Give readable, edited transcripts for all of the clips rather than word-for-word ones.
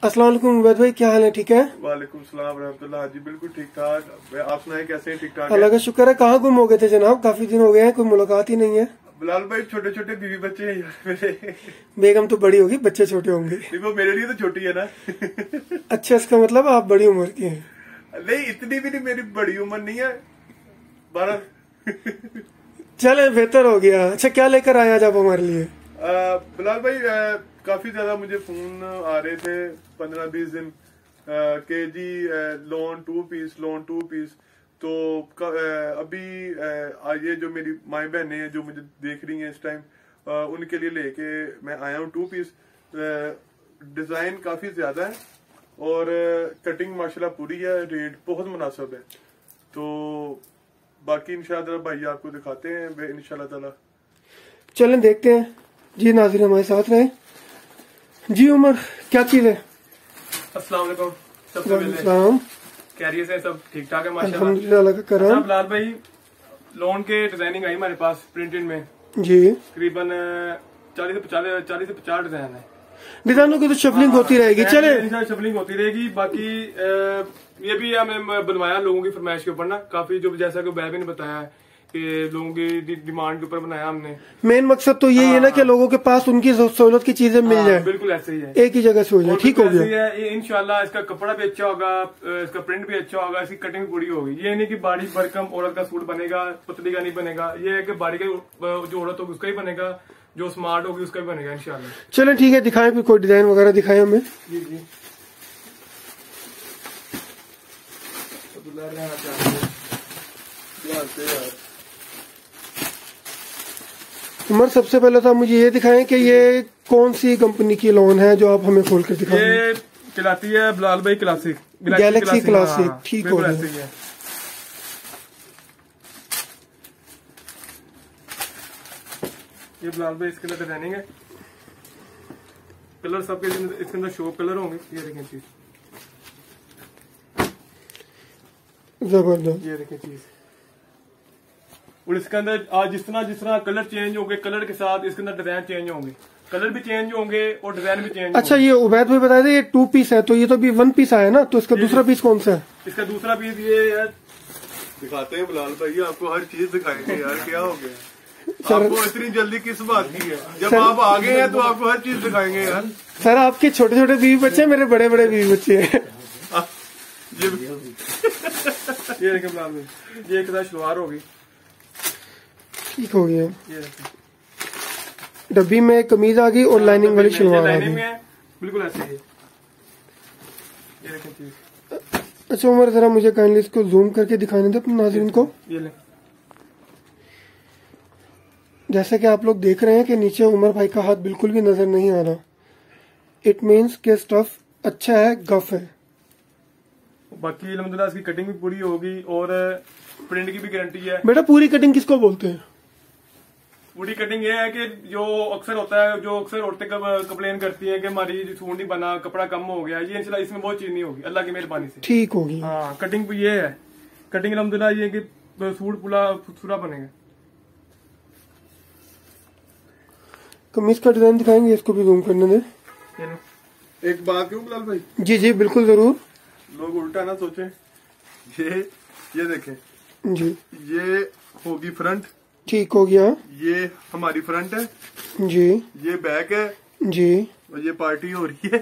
अस्सलाम वालेकुम उबैद भाई, क्या हाल है? ठीक है। वालेकुम सलाम रहमतुल्लाह। जी बिल्कुल ठीक ठाक। आप सुनाए कैसे हैं? ठीक ठाक। अल्लाह का शुक्र है। कहाँ गुम हो गए थे जनाब? काफी दिन हो गए हैं, कोई मुलाकात ही नहीं है। बिलाल भाई छोटे छोटे बीवी बच्चे हैं यार मेरे। बेगम तो बड़ी होगी, बच्चे छोटे होंगे। वो मेरे लिए तो छोटी है ना। अच्छा, इसका मतलब आप बड़ी उम्र की हैं। नहीं इतनी भी नहीं, मेरी बड़ी उम्र नहीं है 12। चले बेहतर हो गया। अच्छा, क्या लेकर आए आज आप हमारे लिए? बिलाल भाई काफी ज्यादा मुझे फोन आ रहे थे 15-20 दिन के जी लोन 2 पीस तो अभी आज ये जो मेरी माई बहनें हैं जो मुझे देख रही हैं इस टाइम, उनके लिए लेके मैं आया हूँ 2 पीस। डिजाइन काफी ज्यादा है और कटिंग माशाल्लाह पूरी है, रेट बहुत मुनासिब है। तो बाकी इंशाल्लाह भाई आपको दिखाते हैं इंशाल्लाह ताला। चलें देखते हैं जी। नाज़रीन हमारे साथ रहे जी। उमर, क्या चीज है? अस्सलाम वालेकुम। सबसे पहले कैरियर से सब ठीक ठाक है माशाल्लाह, अल्हम्दुलिल्लाह, अल्लाह का करम। बिलाल भाई लोन के डिजाइनिंग आई हमारे पास प्रिंटेड में जी। तकरीबन 40 से 50 डिजाइन है। डिजाइनों की तो शफलिंग होती रहेगी। चले शफलिंग होती रहेगी। बाकी ये भी हमें बनवाया लोगों की फरमाइश के ऊपर ना, काफी जो जैसा कि बैबी ने बताया है कि लोगों की डिमांड के ऊपर बनाया हमने। मेन मकसद तो यही है ना कि लोगों के पास उनकी सहूलत की चीजें मिल जाए। बिल्कुल ऐसे ही है, एक ही जगह से हो जाए। ठीक हो गया। इंशाल्लाह इसका कपड़ा भी अच्छा होगा, इसका प्रिंट भी अच्छा होगा, इसकी कटिंग भी पूरी होगी। ये नहीं कि बाड़ी भरकम औरत का सूट बनेगा, पतली का नहीं बनेगा। ये है कि बाड़ी का जो औरत होगी उसका ही बनेगा, जो स्मार्ट होगी उसका भी बनेगा इंशाल्लाह। चलें ठीक है, दिखाएं फिर कोई डिजाइन वगैरह दिखाएं हमें। जी जी। उमर, सबसे पहले तो आप मुझे ये दिखाएं कि ये कौन सी कंपनी की लोन है जो आप हमें खोल कर दिखाएं। ये कहलाती है बिलाल भाई क्लासिक, गैलेक्सी क्लासिक। ठीक हो गया। ये बिलाल भाई इसके अंदर डिजाइनिंग है, कलर सबके इसके अंदर शो कलर होंगे। ये देखें चीज, जबरदस्त। ये देखें चीज। और इसके अंदर आज जिस तरह कलर चेंज होंगे, कलर के साथ इसके अंदर डिजाइन चेंज होंगे, कलर भी चेंज होंगे और डिजाइन भी चेंज। अच्छा, ये उबैद भाई बताए थे ये 2 पीस है, तो ये तो भी 1 पीस आया ना, तो इसका दूसरा पीस कौन सा है? इसका दूसरा पीस ये है। दिखाते हैं बिलाल भाई, आपको हर चीज दिखाएंगे यार। क्या हो गया आपको इतनी जल्दी किस बात की है? जब आप आ गए हैं तो आपको हर चीज दिखाएंगे यार। सर, आपके छोटे छोटे बीवी बच्चे, मेरे बड़े बड़े बीवी बच्चे हैं। ये देखें बिलाल भाई, ये एक शलवार होगी। ठीक हो गया। ये देखें डब्बी में कमीज आ गई और लाइनिंग वाली शलवार आ गई। बिल्कुल ऐसे ही। ये देखें चीज। अच्छा उमर, जरा मुझे काइंडली इसको जूम करके दिखाने दे अपने नाज़रीन को। ये ले। जैसे कि आप लोग देख रहे हैं कि नीचे उमर भाई का हाथ बिल्कुल भी नजर नहीं आ रहा। इट मीन्स के स्टफ अच्छा है, गफ है। बाकी अल्हम्दुलिल्लाह इसकी कटिंग भी पूरी होगी और प्रिंट की भी गारंटी है। बेटा, पूरी कटिंग किसको बोलते हैं? पूरी कटिंग ये है कि जो अक्सर होता है, जो अक्सर औरतें कंप्लेन करती हैं कि हमारी सूट नहीं बना, कपड़ा कम हो गया, ये इंशाल्लाह इसमें बहुत चीज नहीं होगी अल्लाह की मेहरबानी से। ठीक होगी। हाँ, कटिंग भी ये है। कटिंग अल्हम्दुलिल्लाह ये कि सूट पूरा बनेगा। कमीज का डिजाइन दिखाएंगे, इसको भी जूम करने दे। एक बात क्यों बिलाल भाई? जी जी बिल्कुल जरूर। लोग उल्टा ना सोचें। ये देखें जी, ये होगी फ्रंट। ठीक हो गया। ये हमारी फ्रंट है जी। ये बैक है जी। और ये पार्टी हो रही है।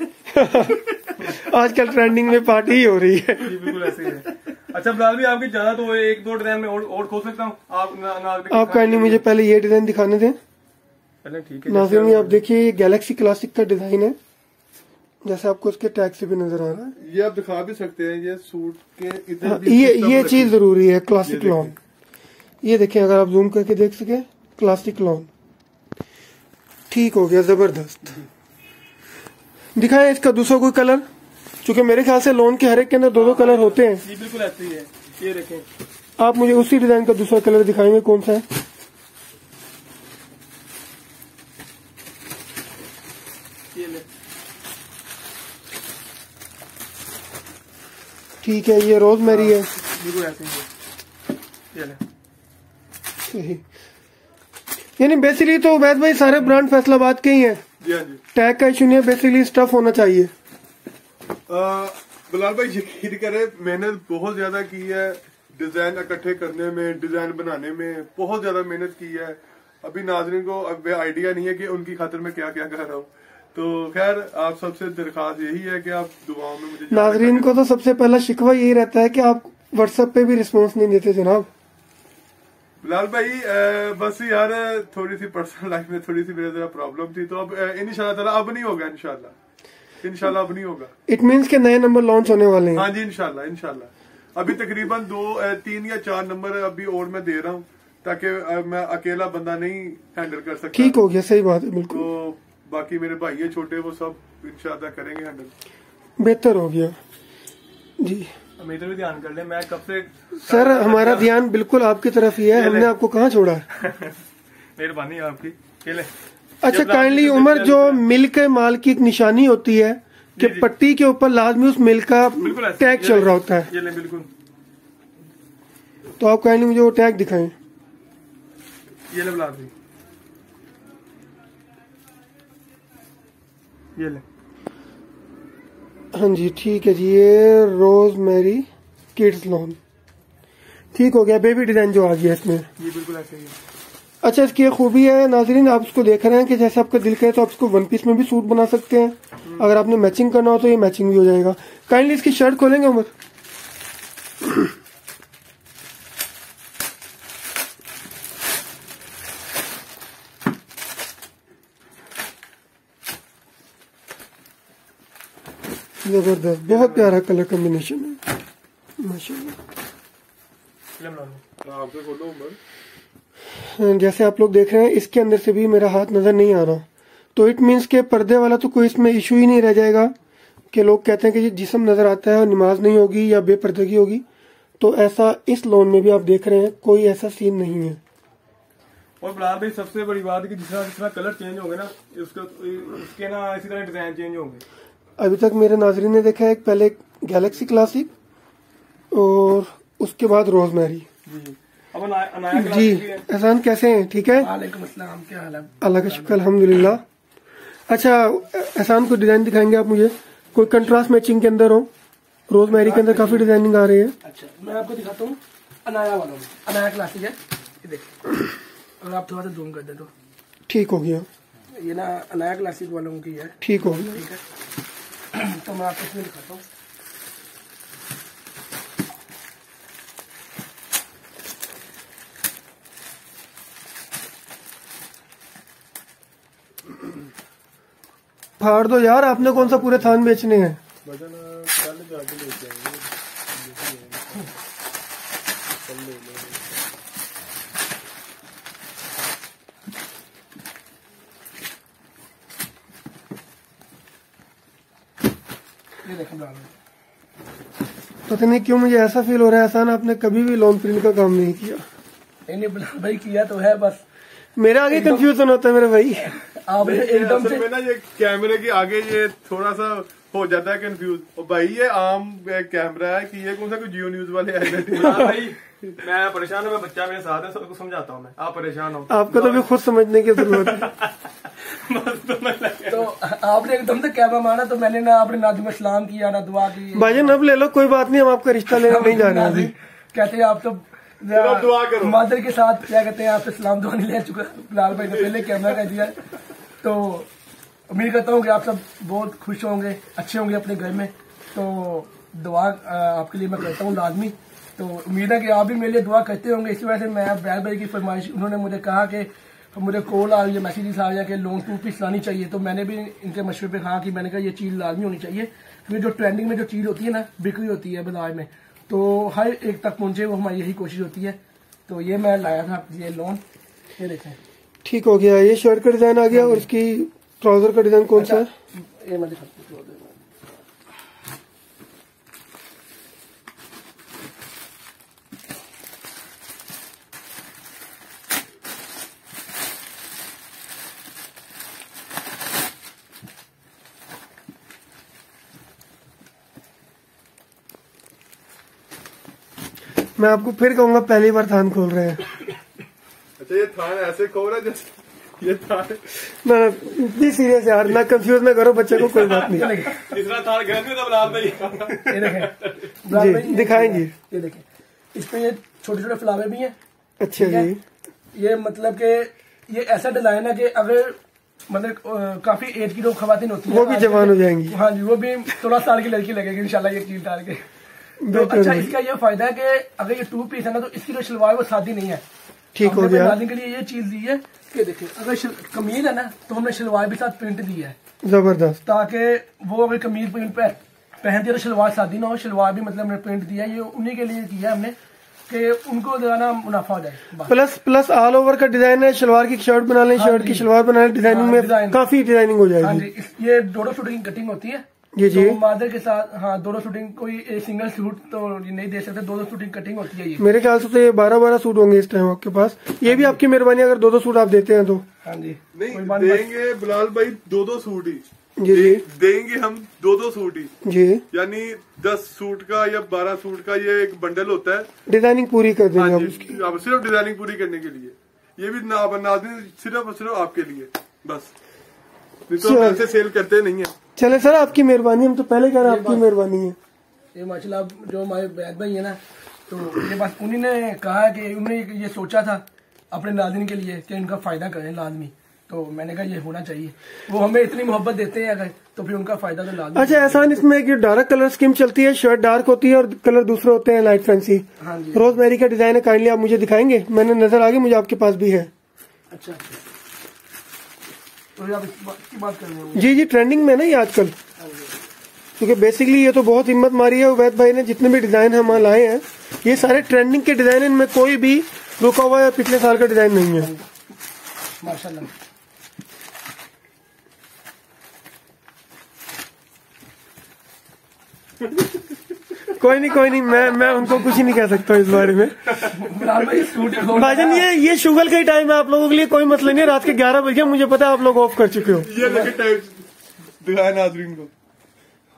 आजकल ट्रेंडिंग में पार्टी ही हो रही है। जी बिल्कुल ऐसे ही है। अच्छा बिलाल भाई, आपकी ज्यादा तो 1-2 डिजाइन में और खोल सकता हूँ आप? आप काइंडली मुझे पहले ये डिजाइन दिखाने दें। ठीक है नाज़रीन, आप देखिए ये गैलेक्सी क्लासिक का डिजाइन है, जैसे आपको उसके टैग से भी नजर आ रहा है। ये आप दिखा भी सकते हैं। ये सूट के इधर हाँ, भी ये चीज जरूरी है। क्लासिक लॉन, ये देखें, अगर आप जूम करके देख सके, क्लासिक लॉन। ठीक हो गया, जबरदस्त। दिखाएं इसका दूसरा कोई कलर, क्योंकि मेरे ख्याल से लोन के हर एक के अंदर 2-2 कलर होते हैं। जी बिल्कुल ऐसे ही है। ये देखें, आप मुझे उसी डिजाइन का दूसरा कलर दिखाएंगे, कौन सा है? ये ले। ठीक है, ये रोजमेरी है। बिल्कुल ऐसे ही है। ये ले। सही। यानी बेसिकली तो उबैद भाई सारे ब्रांड फैसलाबाद के ही हैं। जी हाँ जी। टैग का इशू नहीं है, बेसिकली स्टफ होना चाहिए। बिलाल भाई यकीन करें, मेहनत बहुत ज्यादा की है डिजाइन इकट्ठे करने में, डिजाइन बनाने में बहुत ज्यादा मेहनत की है। अभी नाजरीन को अब आइडिया नहीं है कि उनकी खातिर मैं क्या क्या कर रहा हूँ। तो खैर आप सबसे दरख्वास्त यही है कि आप दुआओं में मुझे। नाजरीन को तो सबसे पहला शिकवा यही रहता है कि आप व्हाट्सएप पे भी रिस्पॉन्स नहीं देते जनाब। बिलाल भाई बस यार थोड़ी सी पर्सनल लाइफ में थोड़ी सी मेरे जरा प्रॉब्लम थी, तो अब इंशाल्लाह ताला अब नहीं होगा, इंशाल्लाह अब नहीं होगा। इट मीन्स के नए नंबर लॉन्च होने वाले हैं। हाँ जी इंशाल्लाह अभी तकरीबन 3 या 4 नंबर अभी और मैं दे रहा हूँ, ताकि मैं अकेला बंदा नहीं हैंडल कर सकता। ठीक हो गया, सही बात है, बिल्कुल। तो बाकी मेरे भाई है छोटे, वो सब इंशाल्लाह करेंगे हैंडल। बेहतर हो गया जी। मेरे भी ध्यान कर ले, मैं कब से सर हमारा ध्यान बिल्कुल आपकी तरफ ही है, हमने आपको कहाँ छोड़ा है। मेहरबानी आपकी। खेले अच्छा काइंडली उमर, जो मिल के माल की एक निशानी होती है कि पट्टी के ऊपर लाजमी उस मिल का टैग चल रहा होता है। ये ले बिल्कुल। तो आप काइंडली मुझे वो टैग दिखाएं। ये ले बिलाल भाई, ये ले। हाँ जी ठीक है जी, ये रोजमेरी किड्स लॉन ठीक हो गया। बेबी डिजाइन जो आ गया इसमें, ये बिल्कुल ऐसे ही है। अच्छा इसकी एक खूबी है नाजरीन, आप इसको देख रहे हैं कि जैसे आपका दिल करे तो आप इसको वन पीस में भी सूट बना सकते हैं। अगर आपने मैचिंग करना हो तो ये मैचिंग भी हो जाएगा। काइंडली इसकी शर्ट खोलेंगे उमर। जबरदस्त, बहुत प्यारा कलर कॉम्बिनेशन है माशाल्लाह। आपसे खोलो उमर। जैसे आप लोग देख रहे हैं इसके अंदर से भी मेरा हाथ नजर नहीं आ रहा, तो इट मीन्स के पर्दे वाला तो कोई इसमें इशू ही नहीं रह जाएगा कि लोग कहते हैं कि जिस्म नजर आता है और नमाज नहीं होगी या बेपर्दगी होगी। तो ऐसा इस लोन में भी आप देख रहे हैं, कोई ऐसा सीन नहीं है। और बिलाल भाई सबसे बड़ी बात है कि जिस तरह कलर चेंज होंगे ना, उसके ना इसी तरह डिजाइन चेंज होंगे। अभी तक मेरे नाजरीन ने देखा है पहले गैलेक्सी क्लासिक और उसके बाद रोजमेरी। अब अनाया जी एहसान कैसे हैं, ठीक है? वालेकुम अस्सलाम, क्या हाल है? अल्लाह का शुक्र अल्हम्दुलिल्लाह। अच्छा एहसान को डिजाइन दिखाएंगे आप मुझे, कोई कंट्रास्ट मैचिंग के अंदर हो। रोजमेरी के अंदर काफी डिजाइनिंग आ रही है। अच्छा मैं आपको दिखाता हूँ अनाया वाला में, अनाया क्लासिक है ये देखिए। अगर आप थोड़ा सा जूम कर दे तो ठीक हो गया, ये ना अनाया क्लासिक वालों की है। ठीक हो गया। ठीक है तो मैं आपको इसमें दिखाता हूँ। फाड़ दो यार, आपने कौन सा पूरे थान बेचने हैं? ये देखें बिलाल भाई, पता नहीं क्यों मुझे ऐसा फील हो रहा है एहसान आपने कभी भी लॉन प्रिंट का काम नहीं किया। नहीं बिलाल भाई किया तो है, बस मेरा आगे कंफ्यूजन होता है मेरे भाई। आप एकदम असल से में ना ये कैमरे के आगे ये थोड़ा सा हो जाता है कंफ्यूज। और भाई ये आम कैमरा है कि ये कौन सा कोई जियो न्यूज वाले आए बैठे हैं। भाई मैं परेशान हूँ, मैं बच्चा मेरे साथ है, सबको समझाता हूँ मैं। आप परेशान हो, आपको तो भी खुद समझने की जरूरत है। तो आपने एकदम से कैमरा मारा तो मैंने ना आपने ना दुआ सलाम किया ना दुआ की। भाईजान अब ले लो, कोई बात नहीं, हम आपका रिश्ता लेने नहीं जा रहे हैं अभी। कहते हैं आप तो दुआ करो। मादर के साथ क्या कहते हैं, आपसे सलाम दुआ नहीं ले चुका बिलाल भाई ने पहले कैमरा कर दिया। तो उम्मीद करता हूँ कि आप सब बहुत खुश होंगे, अच्छे होंगे अपने घर में। तो दुआ आपके लिए मैं करता हूँ लाजमी। तो उम्मीद है कि आप भी मेरे लिए दुआ करते होंगे। इसी वजह से मैं बिलाल भाई की फरमाइश, उन्होंने मुझे कहा कि मुझे कॉल आ रही है, मैसेजेस आ रहे हैं कि लोन 2 पीस लानी चाहिए। तो मैंने भी इनके मशवरे पे कहा कि मैंने कहा ये चीज़ लाजमी होनी चाहिए, क्योंकि जो ट्रेंडिंग में जो चीज़ होती है ना, बिक्री होती है बाजार में, तो हर एक तक पहुंचे, वो हमारी यही कोशिश होती है। तो ये मैं लाया था ये लोन, ये देखें। ठीक हो गया, ये शर्ट का डिजाइन आ गया और इसकी ट्राउजर का डिजाइन कौन सा है? ये मैं दिखाता हूँ। मैं आपको फिर कहूंगा पहली बार थान खोल रहे हैं। अच्छा ये थान ऐसे खोल रहा है जैसे ये थान ना इतनी सीरियस यार, ना कंफ्यूज ना करो बच्चे को, कोई बात नहीं। तीसरा थाल घर में था बिलाल भाई। ये देखें बिलाल भाई, जी दिखाएंगे। ये देखें, इसमें ये छोटे छोटे फ्लावर भी हैं। अच्छा जी, ये मतलब कि ये ऐसा डिजाइन है कि अगर मतलब काफी एज की जो खवातीन होती है वो भी जवान हो जाएंगी। हाँ जी, वो भी 16 साल की लड़की लगेगी इंशाल्लाह ये चीज डाल के। तो अच्छा इसका ये फायदा है कि अगर ये 2 पीस है ना, तो इसकी जो शलवार वो सादी नहीं है। ठीक हो गया। के लिए ये चीज दी है कि देखिए, अगर कमीज है ना, तो हमने शलवार भी साथ प्रिंट दी है, जबरदस्त। ताकि वो अगर कमीज प्रिंट पहनती है तो शलवार सादी ना हो, शलवार भी मतलब हमने प्रिंट दिया है। ये उन्हीं के लिए किया हमने कि उनको ज्यादा मुनाफा हो जाए। प्लस ऑल ओवर का डिजाइन है, शलवार की शर्ट बना लें, शर्ट की शलवार बना लें, डिजाइनिंग में काफी डिजाइनिंग हो हाँ जाएगी। जी, ये दोनों शूटिंग कटिंग होती है जी जी। तो मादर के साथ, हाँ दोनों शूटिंग, कोई एक सिंगल सूट तो नहीं दे सकते, दोनों शूटिंग कटिंग होती है ये। मेरे ख्याल से तो ये 12 सूट होंगे इस टाइम आपके पास। ये भी आपकी मेहरबानी अगर 2 सूट आप देते हैं तो। हाँ जी, नहीं देंगे बिलाल भाई 2 सूट ही जी जी देंगे हम, 2 सूट ही जी, यानी 10 सूट का या 12 सूट का ये एक बंडल होता है। डिजाइनिंग पूरी कर देंगे हाँ हम जी, उसकी। अब सिर्फ डिजाइनिंग पूरी करने के लिए, ये भी नाज़रीन सिर्फ और सिर्फ आपके लिए बस, नहीं तो हम ऐसे सेल करते नहीं है। चले सर, आपकी मेहरबानी, हम तो पहले कह रहे हैं आपकी मेहरबानी है। ये माशाल्लाह जो हमारे बैद भाई है ना, तो ये बस उन्हीं ने कहा कि उन्होंने ये सोचा था अपने नाज़रीन के लिए कि इनका फायदा करें लाजमी, तो मैंने कहा ये होना चाहिए। वो हमें इतनी मोहब्बत देते हैं अगर, तो फिर उनका फायदा तो लाजमी। अच्छा एहसान, इसमें एक डार्क कलर स्कीम चलती है, शर्ट डार्क होती है और कलर दूसरे होते हैं लाइट फैंसी। हाँ जी, रोजमेरी का डिजाइन है, काइंडली आप मुझे दिखाएंगे? मैंने नजर आ गई, मुझे आपके पास भी है। अच्छा तो आप इसकी बात कर रहे हो? जी जी, ट्रेंडिंग में है ना ये आजकल, क्योंकि बेसिकली ये तो बहुत हिम्मत मारी है उबैद भाई ने। जितने भी डिजाइन हम लाए हैं ये सारे ट्रेंडिंग के डिजाइन, इनमें कोई भी रुका हुआ या पिछले साल का डिजाइन नहीं है। माशाल्लाह। कोई नहीं, मैं उनको कुछ ही नहीं कह सकता इस बारे में। भाईजान ये शुगर का ही टाइम है आप लोगों के लिए, कोई मसला नहीं है। रात के 11 बजे मुझे पता है आप लोग ऑफ कर चुके हो। ये लगे टाइम दिखाया नाज़रीन को।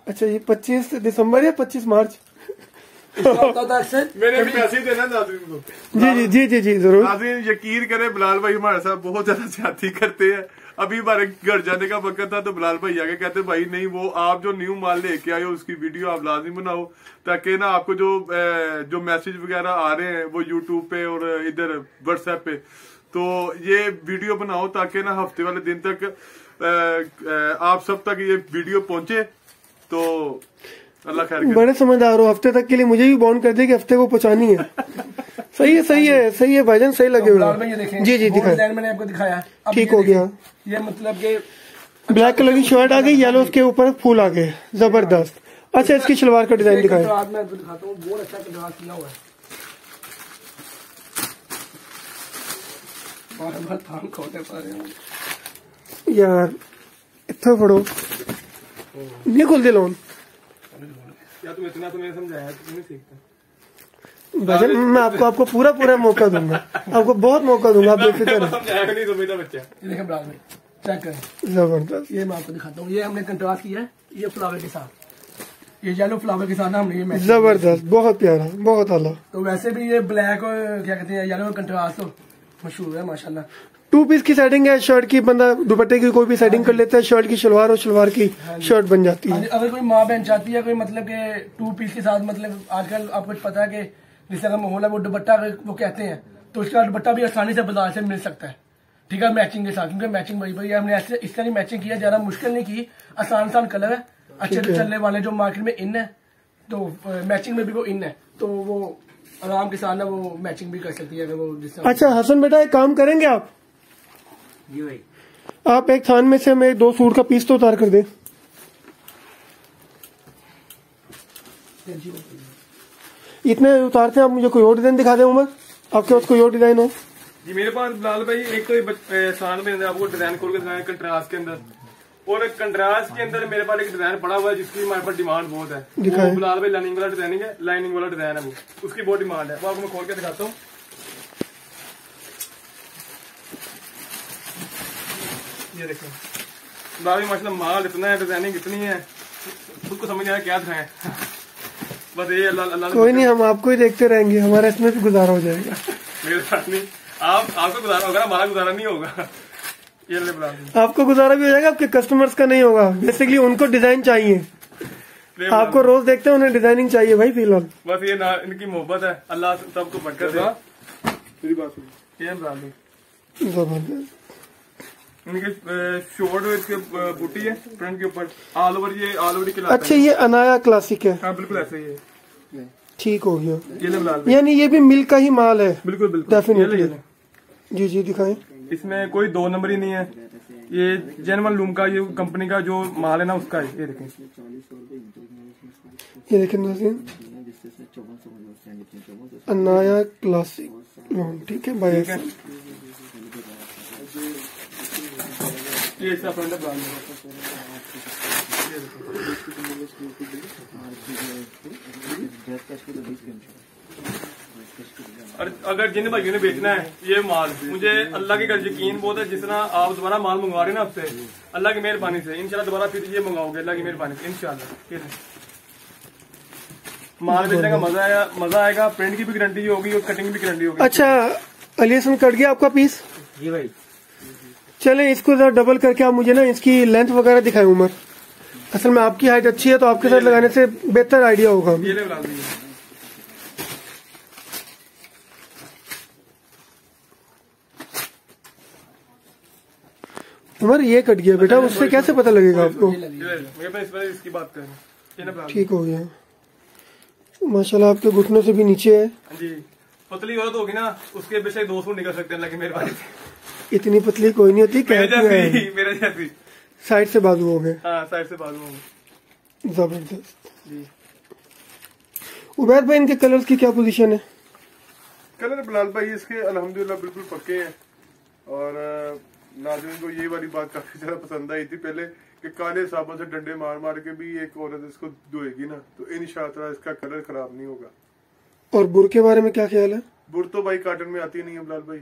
अच्छा ये 25 दिसंबर या 25 मार्च? मैंने भी मैसेज देना नाज़रीन को। जी जी जी जी जी जरूर। नाज़रीन यकीन करें, बिलाल भाई हमारे साथ बहुत ज्यादा ज्यादती करते हैं। अभी हमारे घर जाने का वक्त था तो बिलाल भाई आके कहते भाई नहीं, वो आप जो न्यू माल लेके आए हो उसकी वीडियो आप लाजिम बनाओ, ताकि ना आपको जो मैसेज वगैरह आ रहे हैं वो यूट्यूब पे और इधर व्हाट्सएप पे, तो ये वीडियो बनाओ ताकि ना हफ्ते वाले दिन तक आप सब तक ये वीडियो पहुंचे। तो अल्लाह खैर करे। बड़े समझदार हो, हफ्ते तक के लिए मुझे भी बॉन्ड कर दे कि हफ्ते को पहुंचानी है। सही है भाईजान, सही लगे हुए। जी जी दिखाए, मैंने आपको दिखाया, ठीक हो गया। ये मतलब कि ब्लैक कलर की शर्ट आ गई, येलो उसके ऊपर फूल आ गए, जबरदस्त। अच्छा इसकी शलवार का डिजाइन दिखाए। मैं दिखाता हूँ, बहुत अच्छा कंट्रास्ट किया हुआ है यार। इतना फड़ो नहीं खुलते लोन या तुम इतना तो मैंने समझाया, तुम नहीं सीखता। भाईजान मैं आपको पूरा मौका दूंगा, आपको बहुत मौका दूंगा, आप बेफिक्र हैं। समझाया नहीं समझता बच्चा। ये देखें ब्लाउज में, चेक करें, जबरदस्त। ये मैं आपको दिखाता हूँ। ये हमने कंट्रास्ट किया है, ये फ्लावर के साथ, ये येलो फ्लावर के साथ हमने ये मैच। जबरदस्त, बहुत प्यारा, बहुत आला। तो वैसे भी ये ब्लैक और क्या कहते हैं येलो कंट्रास्ट तो मशहूर है माशाल्लाह। 2 पीस की सेटिंग है, शर्ट की बंदा दुपट्टे की कोई भी सेटिंग कर लेता है, शर्ट की शलवार और शलवार की शर्ट बन जाती है। अगर कोई माँ बहन चाहती है कोई मतलब के 2 पीस के साथ, मतलब आजकल आपको पता है कि जिस तरह माहौल है वो दुपट्टा वो कहते हैं, तो उसका दुपट्टा भी आसानी से बाजार से मिल सकता है, ठीक है, मैचिंग के साथ। क्योंकि मैचिंग वही हमने ऐसे इस तरह मैचिंग किया, ज्यादा मुश्किल नहीं की, आसान कलर है, अच्छे से चलने वाले जो मार्केट में इन है, तो मैचिंग में भी वो इन है, तो वो आराम के साथ ना वो मैचिंग भी कर सकती है अगर वो जिस। अच्छा हसन बेटा एक काम करेंगे आप, जी भाई, आप एक थान में से हमें 2 सूट का पीस तो उतार कर दे। इतने उतारते हैं आप, मुझे कोई और डिजाइन दिखा दें उमर, आपके पास कोई और डिजाइन हो? जी मेरे पास बिलाल भाई एक तो शान में आपको डिजाइन खोल के दिखाया कंट्रास्ट के अंदर, और कंट्रास्ट के अंदर मेरे पास एक डिजाइन पड़ा हुआ है जिसकी हमारे पास डिमांड बहुत है। वो बिलाल भाई लाइनिंग वाला डिजाइनिंग है, लाइनिंग वाला डिजाइन है, वो उसकी बहुत डिमांड है, वो आपको मैं खोल के दिखाता हूँ। ये देखो बिलाल भाई माशाल्लाह माल इतना है, डिजाइनिंग इतनी है, खुद को समझ नहीं आया क्या दिखाएं। बस ये अल्लाह कोई नहीं, हम आपको ही देखते रहेंगे, हमारा इसमें भी गुजारा हो जाएगा। मेरे साथ नहीं, आपको गुजारा होगा, हमारा गुजारा नहीं होगा। ये ले बिलाल भाई, आपको गुजारा भी हो जाएगा, आपके कस्टमर्स का नहीं होगा। बेसिकली उनको डिजाइन चाहिए, ले आपको रोज देखते हैं, उन्हें डिजाइनिंग चाहिए भाई फिलहाल। बस ये ना इनकी मोहब्बत है, अल्लाह सबको बरकत दे। मेरी बात सुनो। ये बिलाल भाई, जबरदस्त। इनके शोर्ट इसके बूटी है फ्रंट के ऊपर, ऑल ओवर ये ऑल ओवर के अच्छा, ये अनाया क्लासिक है। हाँ बिल्कुल ऐसे ही है। ठीक हो गया, ये ले बिलाल भाई, यानी ये भी मिल का ही माल है। बिल्कुल बिल्कुल Definitely। ये ले। जी जी दिखाएं। इसमें कोई 2 नंबर ही नहीं है, ये जेनवन लूम का ये कंपनी का जो माल है ना उसका है। ये देखें, ये देखें नाज़रीन, अनाया क्लासिक लॉन, ठीक है भाई। ये इसका फ्रंट है ब्रांड। और अगर जिन भाइयों ने बेचना है ये माल, मुझे अल्लाह के घर यकीन बहुत है, जिस तरह आप दोबारा माल मंगवा रहे हैं ना आपसे, अल्लाह की मेहरबानी से इंशाल्लाह दोबारा फिर ये मंगाओगे अल्लाह की मेहरबानी से इंशाल्लाह। ये माल बेचने का मजा आएगा, प्रिंट की भी गारंटी होगी और कटिंग भी गारंटी होगी। अच्छा अली हसन, कट गया आपका पीस? जी भाई, चले इसको जरा डबल करके आप मुझे ना इसकी लेंथ वगैरह दिखाएं उमर। असल में आपकी हाइट अच्छी है तो आपके साथ लगाने से बेहतर आइडिया होगा। ये ले बना दीजिए। उमर ये कट गया बेटा, उससे कैसे पता लगेगा आपको? मेरे पास इस बार इसकी बात करें, ये ना बना दीजिए। ठीक हो गया माशाल्लाह, आपके घुटनों से भी नीचे है। जी, पतली औरत होगी ना उसके बेशक 2 सूट निकल सकते हैं अल्लाह की मेहरबानी से। इतनी पतली कोई नहीं होती, मेरे जैसी साइड से बाजू हो गए। हाँ, साइड से बाजू होंगे। जबरदस्त। जी, उबैद भाई, इनके कलर्स की क्या पोजीशन है? कलर बिलाल भाई इसके अल्हम्दुलिल्लाह बिल्कुल पक्के हैं, और नाज़रीन को ये वाली बात काफी ज्यादा पसंद आई थी पहले कि काले साबुन से डंडे मार मार के भी एक औरत इसको धोएगी ना तो इंशाअल्लाह इसका कलर खराब नहीं होगा। और बुर के बारे में क्या ख्याल है? बुर तो भाई कॉटन में आती नहीं है बिलाल भाई,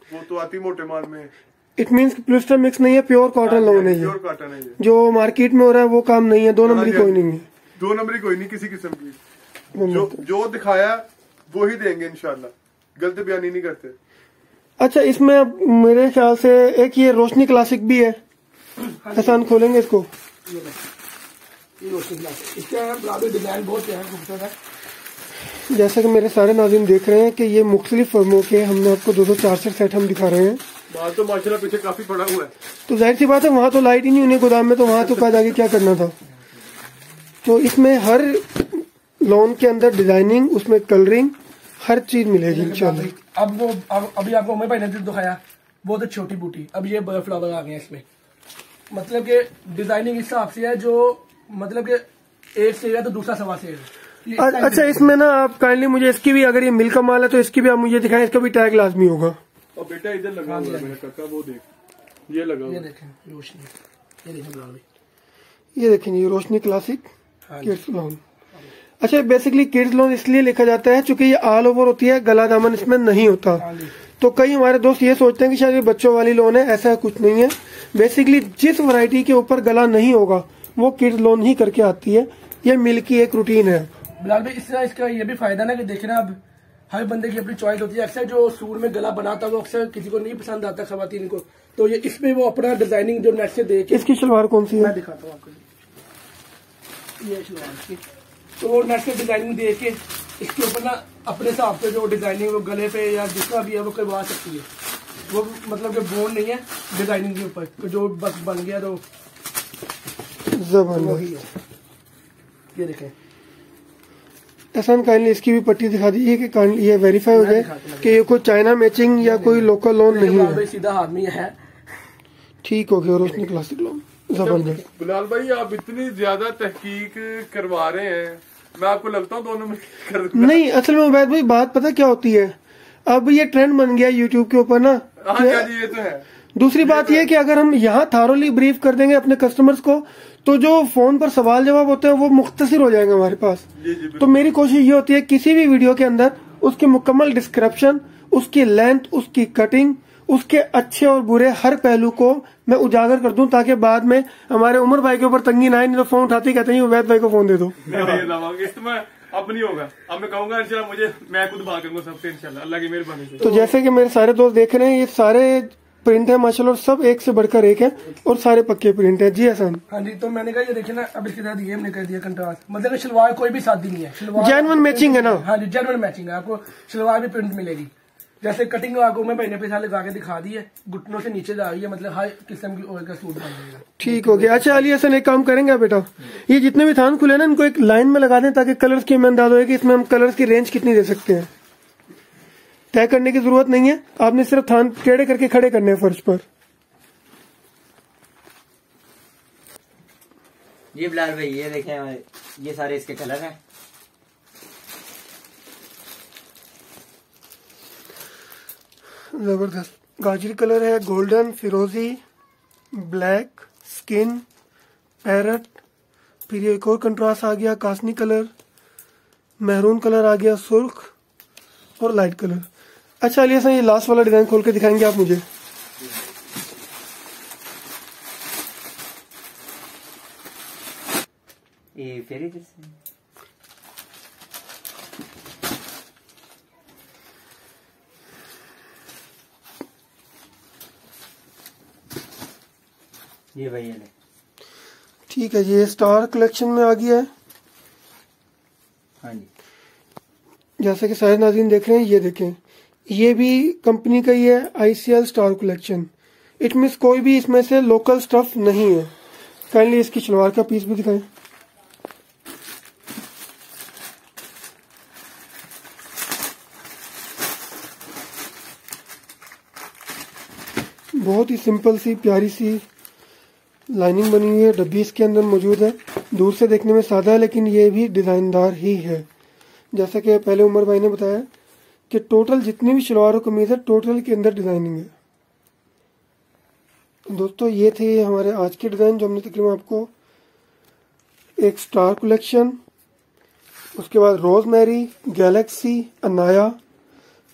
वो तो आती मोटे माल में है। इट मीन्स पॉलिस्टर मिक्स नहीं है, प्योर कॉटन लोन है ये। प्योर कॉटन है ये, जो मार्केट में हो रहा है वो काम नहीं है, 2 नंबरी कोई नहीं है। 2 नंबरी कोई नहीं किसी किस्म की। जो दिखाया वो ही देंगे इंशाल्लाह, गलत बयानी नहीं करते। अच्छा, इसमें अब मेरे ख्याल से एक ये रोशनी क्लासिक भी है। एहसान खोलेंगे इसको। ये रोशनी क्लासिक, इसका डिजाइन बहुत प्यारा खूबसूरत है। जैसा कि मेरे सारे नाज़रीन देख रहे हैं कि ये मुख्तलिफ फर्मों के हमने आपको 200-400 सेट हम दिखा रहे हैं। बाल तो माशाल्लाह पीछे काफी पड़ा हुआ है, तो जाहिर सी बात है वहां तो लाइट ही नहीं उन्हें गोदाम में, तो वहां तो कहा जाके क्या करना था। तो इसमें हर लोन के अंदर डिजाइनिंग, उसमें कलरिंग, हर चीज मिलेगी इंशाल्लाह। अभी आपको उमर भाई ने जो दिखाया वो तो छोटी बूटी, अब ये बड़ा फ्लावर आ गए हैं इसमें। मतलब कि डिजाइनिंग इस हिसाब से है जो मतलब कि एक से है तो दूसरा सवा से है। अच्छा, इसमें ना आप काइंडली मुझे इसकी भी, अगर ये मिल का माल है तो इसकी भी आप मुझे दिखाएं, इसका भी टैग लाजमी होगा। और बेटा इधर लगा हुआ है मेरा काका, वो देख, ये लगा हुआ ये है। देखें रोशनी, ये देखें ब्राउन, ये देखें, ये रोशनी क्लासिक हाँ किड्स लोन। अच्छा, बेसिकली किड्स लोन इसलिए लिखा जाता है क्योंकि ये ऑल ओवर होती है, गला दामन इसमें नहीं होता। तो कई हमारे दोस्त ये सोचते हैं कि शायद ये बच्चों वाली लोन है, ऐसा कुछ नहीं है। बेसिकली जिस वैरायटी के ऊपर गला नहीं होगा वो किड्स लोन ही करके आती है। ये मिल की एक रूटीन है। बिलाल भाई, इसका ये भी फायदा ना कि देखना, अब हर बंदे की अपनी चॉइस होती है। अक्सर जो सूट में गला बनाता है वो अक्सर किसी को नहीं पसंद आता, खवातीन को, तो ये इसमें वो अपना डिजाइनिंग जो नेट से दे के। इसकी शलवार कौन सी है? मैं दिखाता हूँ आपको, ये शलवार इसकी, तो वो नेट से डिजाइनिंग दे के इसके ऊपर ना अपने हिसाब से जो डिजाइनिंग वो गले पे या जितना भी है वो करवा सकती है। वो मतलब कि बोर्ड नहीं है डिजाइनिंग के ऊपर, तो जो बस बन गया तो वही है। ये देखें, एहसान काइंडली इसकी भी पट्टी दिखा दीजिए कि काइंडली ये वेरीफाई हो जाए कि ये कोई चाइना मैचिंग या कोई लोकल लोन नहीं है। सीधा हाथ में है। ठीक हो गया, रोशनी क्लासिक लोन जबरदस्त। बिलाल भाई आप इतनी ज्यादा तहकीक करवा रहे हैं, मैं आपको लगता हूँ 2 नंबर कर दूंगा। नहीं, असल में उबैद भाई बात पता क्या होती है, अब ये ट्रेंड बन गया यूट्यूब के ऊपर ना। हाँ जी, ये तो है। दूसरी बात ये कि अगर हम यहाँ थारोली ब्रीफ कर देंगे अपने कस्टमर्स को तो जो फोन पर सवाल जवाब होते हैं वो मुख्तसर हो जाएंगे हमारे पास। तो मेरी कोशिश ये होती है किसी भी वीडियो के अंदर उसकी मुकम्मल डिस्क्रिप्शन, उसकी लेंथ, उसकी कटिंग, उसके अच्छे और बुरे हर पहलू को मैं उजागर कर दूं ताकि बाद में हमारे उमर भाई के ऊपर तंगी ना आए। नहीं तो फोन उठाते कहते हैं उबैद भाई को फोन दे दो। इसमें अब नहीं होगा, अब मैं कहूंगा इंशाल्लाह, मैं खुद बात करूंगा सबसे इंशाल्लाह, अल्लाह की मेहरबानी से। तो जैसे कि मेरे सारे दोस्त देख रहे हैं, ये सारे प्रिंट है माशाल्लाह, और सब एक से बढ़कर एक है और सारे पक्के प्रिंट है। जी हसन, हाँ जी, तो मैंने कहा ये देखिए ना, अब इसके साथ ये हमने कर दिया कंट्रास्ट, मतलब कि शलवार कोई भी सादी नहीं है, शलवार जेन्युइन मैचिंग है ना। हाँ जी, जेन्युइन मैचिंग है, आपको शलवार भी प्रिंट मिलेगी। जैसे कटिंग आपको मैं महीने पैसा लगा के दिखा दी है, घुटनों से नीचे जा रही है, मतलब हर किस्म की ऑयल का सूट बन जाएगा। ठीक हो गया। अच्छा अली हसन, एक काम करेंगे आप बेटा, ये जितने भी थान खुले ना इनको एक लाइन में लगा दें ताकि कलर्स की हमें अंदाजा हो कि इसमें हम कलर्स की रेंज कितनी दे सकते हैं। तय करने की जरूरत नहीं है, आपने सिर्फ थान टेढ़े करके खड़े करने हैं फर्श पर। ये बिलाल भाई ये देखें, ये सारे इसके कलर हैं। जबरदस्त गाजरी कलर है, गोल्डन, फिरोजी, ब्लैक, स्किन, पैरट, फिर ये एक और कंट्रास्ट आ गया कासनी कलर, महरून कलर आ गया, सुर्ख और लाइट कलर। अच्छा अली हसन, ये लास्ट वाला डिजाइन खोल के दिखाएंगे आप मुझे? ये फेरी जैसे ये भैया ने। ठीक है जी, ये स्टार कलेक्शन में आ गया है। हाँ जी, जैसे कि सारे नाज़रीन देख रहे हैं, ये देखें, ये भी कंपनी का ही है, ICL star collection. It means कोई भी इसमें से लोकल स्टफ नहीं है। काइंडली इसकी शलवार का पीस भी दिखाएं। बहुत ही सिंपल सी प्यारी सी लाइनिंग बनी हुई है, डब्बी इसके अंदर मौजूद है। दूर से देखने में सादा है लेकिन ये भी डिजाइनदार ही है। जैसा कि पहले उमर भाई ने बताया कि टोटल जितनी भी शलवार और कमीज है टोटल के अंदर डिजाइनिंग है। दोस्तों ये थे हमारे आज के डिजाइन जो हमने तकरीबन आपको, एक स्टार कलेक्शन, उसके बाद रोजमेरी, गैलेक्सी, अनाया,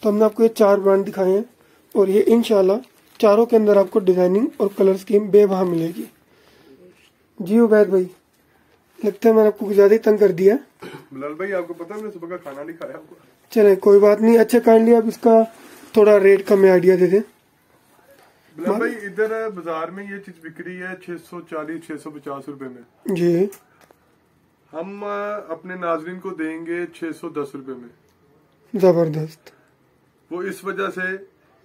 तो हमने आपको ये 4 ब्रांड दिखाए हैं और ये इंशाल्लाह चारों के अंदर आपको डिजाइनिंग और कलर स्कीम बेवहा मिलेगी। जी उबैद भाई, लगता है मैंने आपको ज्यादा ही तंग कर दिया। बिलाल भाई आपको पता है मैंने सुबह का खाना नहीं खाया आपको। चले कोई बात नहीं। अच्छा काइंडली आप इसका थोड़ा रेट का मैं आइडिया दे दें। बिलाल भाई इधर बाजार में ये चीज बिक रही है 640-650 रुपए में जी, हम अपने नाजरीन को देंगे 610 रुपए में। जबरदस्त। वो इस वजह से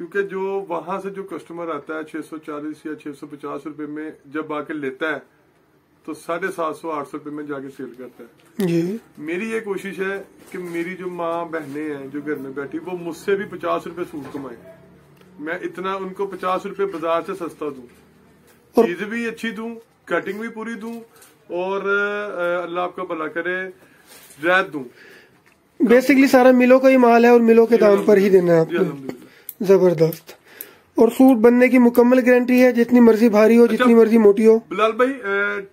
क्योंकि जो वहां से जो कस्टमर आता है 640 या 650 रुपए में जब आके लेता है तो 750-800 रुपए में जाके सेल करता है। जी, मेरी ये कोशिश है कि मेरी जो माँ बहनें हैं जो घर में बैठी वो मुझसे भी 50 रुपए सूट कमाए, मैं इतना उनको 50 रुपए बाजार से सस्ता दूं, चीज भी अच्छी दूं, कटिंग भी पूरी दूं और अल्लाह आपका भला करे रियायत दूं। बेसिकली सारा मिलों का ही माल है और मिलों के दाम पर ही देना है जी, आपको। अल्हम्दुलिल्लाह। जबरदस्त। और सूट बनने की मुकम्मल गारंटी है, जितनी मर्जी भारी हो, जितनी मर्जी मोटी हो। बिलाल भाई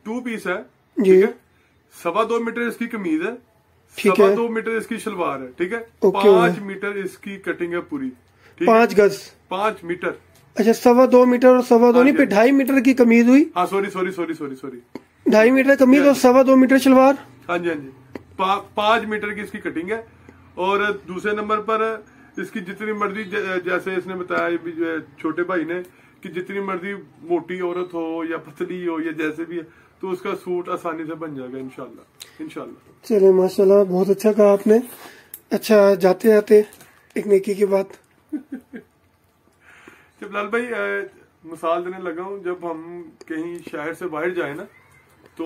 2 पीस है, जी, ठीक है, 2.25 मीटर इसकी कमीज है, ठीक है, 2.25 मीटर इसकी शलवार है, ठीक है, ओके, 5 मीटर इसकी कटिंग है पूरी, ठीक है? 5 गज। 5 मीटर। अच्छा 2.25 मीटर और 2.25 नहीं, हाँ, फिर 2.5 मीटर की कमीज हुई। हाँ सॉरी 2.5 मीटर कमीज और 2.25 मीटर शलवार। हाँ जी 5 मीटर की इसकी कटिंग है। और दूसरे नंबर पर इसकी जितनी मर्जी जैसे इसने बताया ये भी छोटे भाई ने कि जितनी मर्जी मोटी औरत हो या पतली हो या जैसे भी है तो उसका सूट आसानी से बन जाएगा इंशाल्लाह। चले माशाल्लाह, बहुत अच्छा कहा आपने। अच्छा जाते जाते एक नेकी की बात। जब लाल भाई मिसाल देने लगा हूँ, जब हम कहीं शहर से बाहर जाए ना तो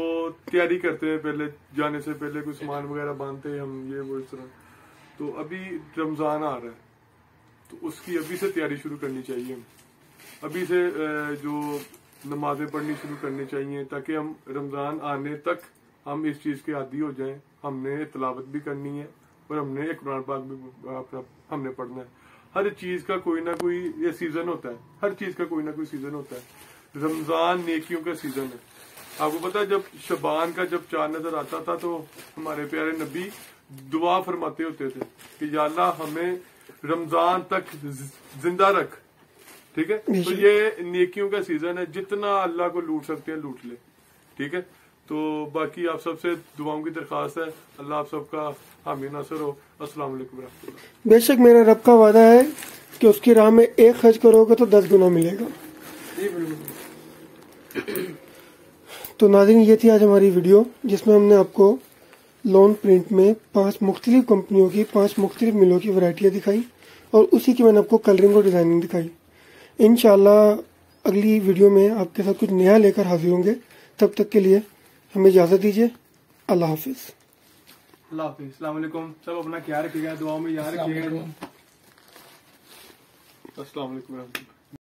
तैयारी करते हैं, पहले जाने से पहले कुछ सामान वगैरह बांधते हैं हम, ये वो इस तरह। तो अभी रमजान आ रहा है तो उसकी अभी से तैयारी शुरू करनी चाहिए, अभी से जो नमाजें पढ़नी शुरू करनी चाहिए ताकि हम रमजान आने तक हम इस चीज के आदी हो जाएं। हमने तिलावत भी करनी है और हमने एक कुरान पाक भी अपना हमने पढ़ना है। हर चीज का कोई ना कोई ये सीजन होता है, हर चीज का कोई ना कोई सीजन होता है। रमजान नेकियों का सीजन है। आपको पता है जब शबान का जब चांद नजर आता था तो हमारे प्यारे नबी दुआ फरमाते होते थे कि या अल्लाह हमें रमजान तक जिंदा रख, ठीक है। तो ये नेकियों का सीजन है, जितना अल्लाह को लूट सकते हैं लूट ले, ठीक है। तो बाकी आप सबसे दुआओं की दरखास्त है, अल्लाह आप सबका हामी नासर हो। अस्सलाम वालेकुम रहमतुल्लाह। बेशक मेरा रब का वादा है कि उसकी राह में एक खर्च करोगे तो 10 गुना मिलेगा। जी बिल्कुल। तो नाज़रीन, ये थी आज हमारी वीडियो जिसमें हमने आपको लोन प्रिंट में 5 मुख्तलिफ कंपनियों की 5 मुख्तलिफ मिलों की वैरायटियाँ दिखाई और उसी की मैंने आपको कलरिंग और डिज़ाइनिंग दिखाई। इंशाल्लाह अगली वीडियो में आपके साथ कुछ नया लेकर हाजिर होंगे। तब तक के लिए हमें इजाज़त दीजिए। अल्लाह हाफिज़। अल्लाह हाफिज़। अस्सलाम वालेकुम। सब अपना ख्याल रखिएगा, दुआओं में याद रखिएगा। अस्सलाम वालेकुम।